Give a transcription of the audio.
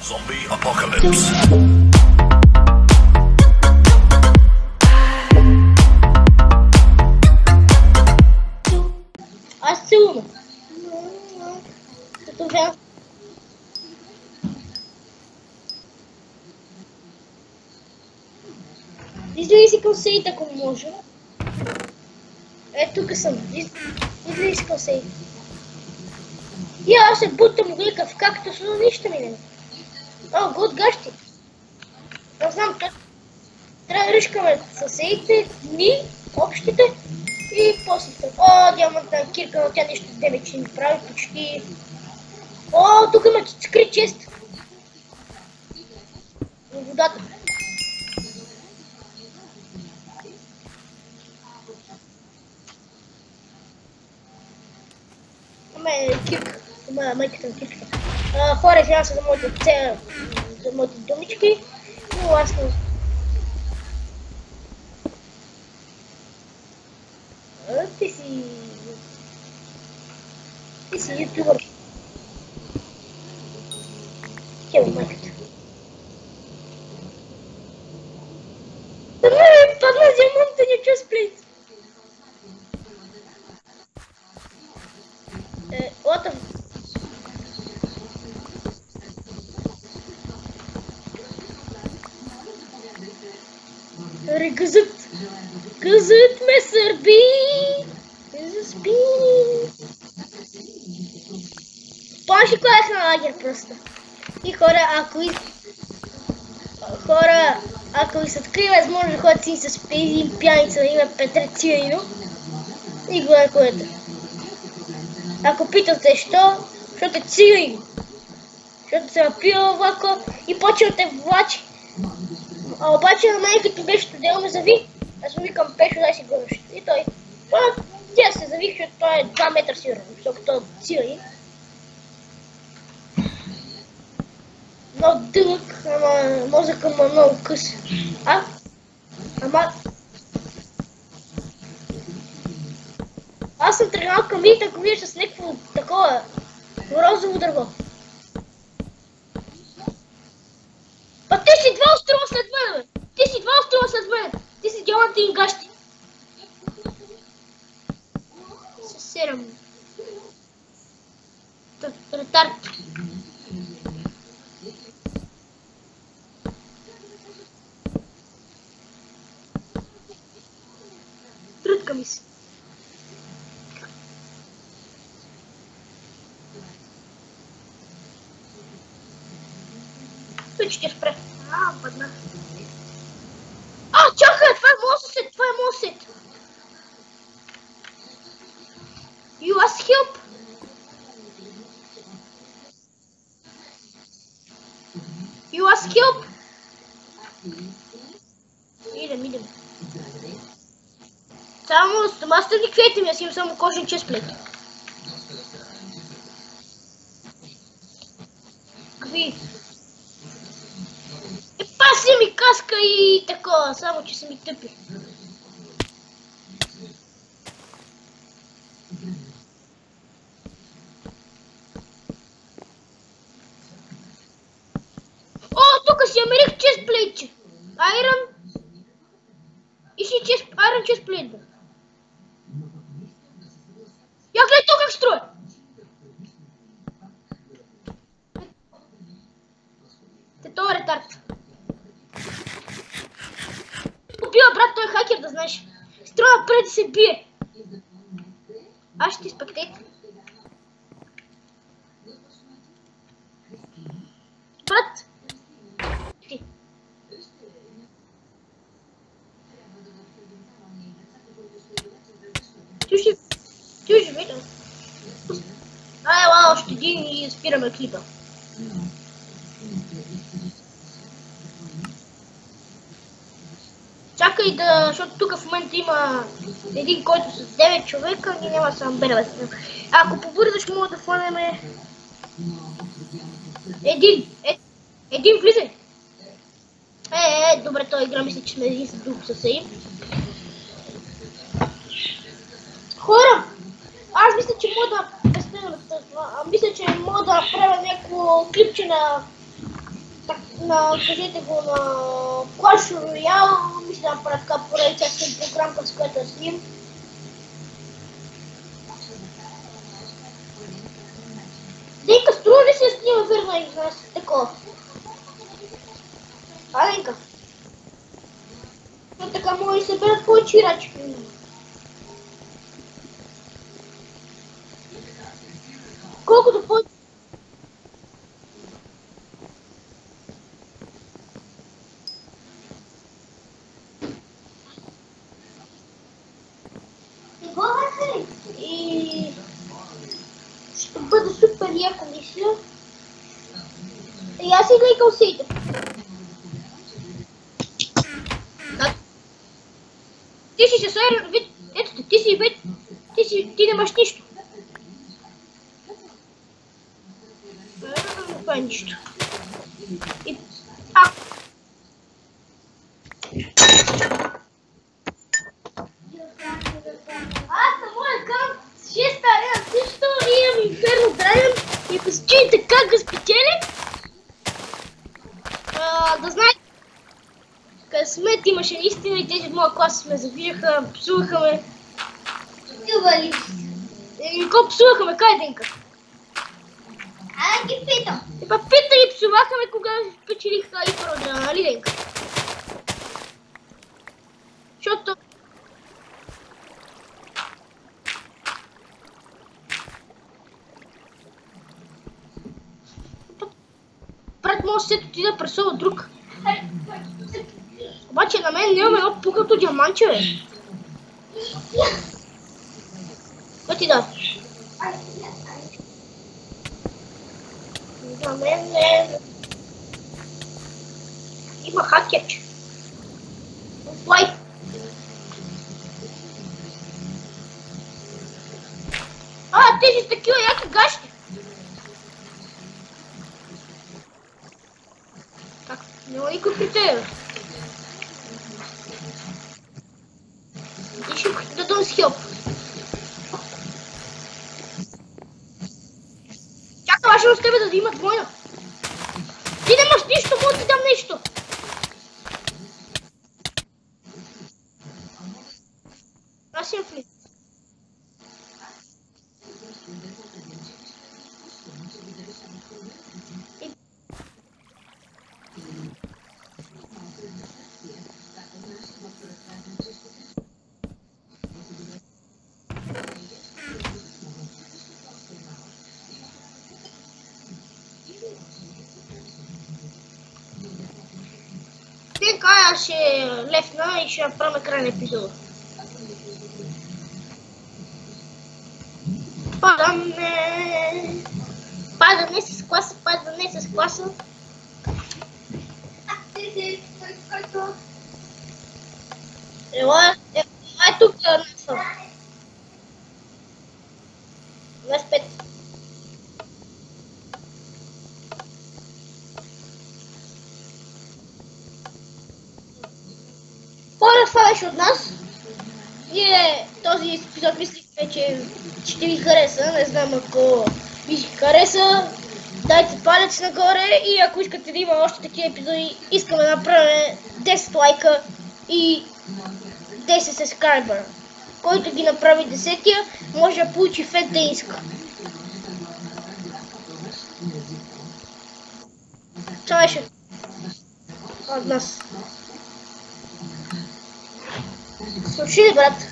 Zombie apocalypse. Assuma. Eu tô vendo. Diz-lhe esse conceito como monstro. É tu que sabe. Diz-lhe esse conceito. Ja, se будто велика, в както са нищо ми не. О, гуд гащи. Не знам, трябва да ръшкаме съседите, ни, общите и после. О, диамантна кирка, но тя нещо демече ни прави почти. О, тук има скрит чест. В водата. Ама кирка. Майката на кирката. Хора, извинявам се за моите думички, но аз не... Ти си ютубър. Хева майката. Падна диамантния честплейт. What the... Аре, гъзът ме сърби, заспи. Помниш ли кой е на лагер просто? И хора, ако ви се открие възможно да ходят си с един пияница на име Петър Цианино, и гледа което. Ако питате що, защото е Цианино. Защото се напива влако и почва да те влачи. А обаче на мен като беше студено ме зави, аз му викам Пешо, дай си гониш. И той, тя се завих, защото той е 2 метра сигурно, защото той е Цианин. Много дълъг, ама мозъка му е много къс. Ама... Аз съм тръгнал към видите, ако виждаш с някакво такова розово дърво. А ти си 2 острова след мен, бе! Ти си 2 острова след мен! Ти си диамантин гащи! Се серам. Ретард. Трътка ми се. Той ще спре. Падна. Чакай, това е мосет, You ask help? You ask help? Идем. Само стъни квети ми, аз имам само кожен честплейт. Какви? Паси ми каска и такова, само че са ми тъпи. О, тук си америх честплейтче. Айрън. И си айрън честплейт, бе. Я гледай то как строя. Това е ретард. Убива, брат, той е хакер, да знаеш. Строя пред се бие. Аз ще ти спектейт. Брат. Ти. Ти ще видя. Ела, още един и спираме клипа. Чакай да, защото тук в момента има един, който с 9 човека, ние няма да се набере. Ако побързаш, мога да хванеме... Един влизай! Добре, той игра, мисля, че сме един с друг съседи. Хора! Аз мисля, че мога да... мисля, че мога да направя някакво клипче Кажете го на Clash Royale, мисля да направя така поредица с програмка, с която да сним. Денка, струва ли се снима верно и нас такова? А, Денка? Но така може да се берат повече играчи. Колкото повече... И... ще бъде супер яко, мисля. И аз си гликал сите. Ти си се сайрен, вид, ето те, ти си вид, ти нямаш нищо. Това е нищо. И... Аз на моя аккаунт 6 арена също имам Инферно Драгон и ако се чуете как го спечели, да знаете, късмет имаше наистина и тези в моя клас ме завижаха, псуваха ме. Псували. Какво псуваха ме, кай Денка? Ги питам. Епа пита и псуваха ме, кога спечелиха Инферно Драгон, нали Денка? Защото... Брат, може да ти да пресува друг. Обаче на мен нямам едно пукнато диаманче, бе. Кой ти да? На мен не... Има хакерче. Лайк. Тези с такива яки гащи. Как? Няма никой при тебе. И ще дадам с хелп. Чакай, важно с тебе да имат война. Ти нямаш нищо, мога да ти дам нещо. Аз имам флит. Така аз ще лефна и ще направим край на епизода. Падане с класа, падане с класа. Ела тук да насъм. На спет. Това беше от нас. Ние този епизод мислихме, че ще ви хареса. Не знам, ако ви хареса, дайте палец нагоре и ако искате да има още такива епизоди, искаме да направим 10 лайка и 10 subscriber. Който ги направи 10-тия, може да получи фет да иска. Това беше от нас. Слушай, брат.